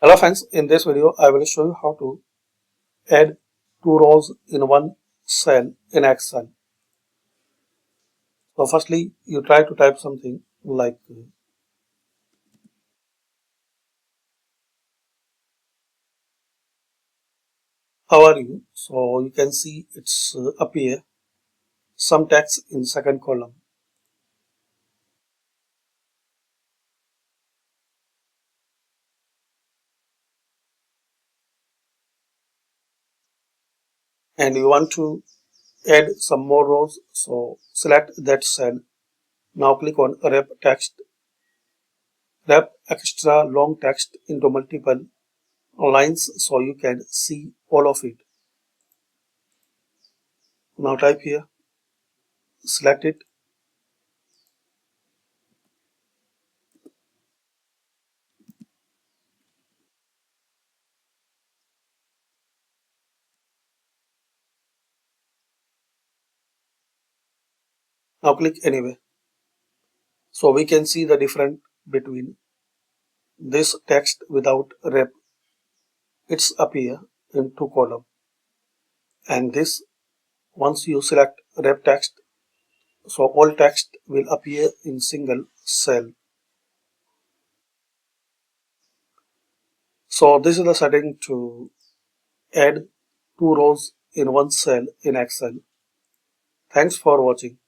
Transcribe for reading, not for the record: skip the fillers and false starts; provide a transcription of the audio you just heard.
Hello friends, in this video I will show you how to add two rows in one cell in Excel. So firstly you try to type something like how are you? So you can see it's appear some text in second column, and you want to add some more rows, so select that cell. Now click on wrap text, wrap extra long text into multiple lines so you can see all of it. Now type here, select it. Now click anywhere. So we can see the difference between this text without rep, it's appear in two column, and this once you select rep text, so all text will appear in single cell. So this is the setting to add two rows in one cell in Excel. Thanks for watching.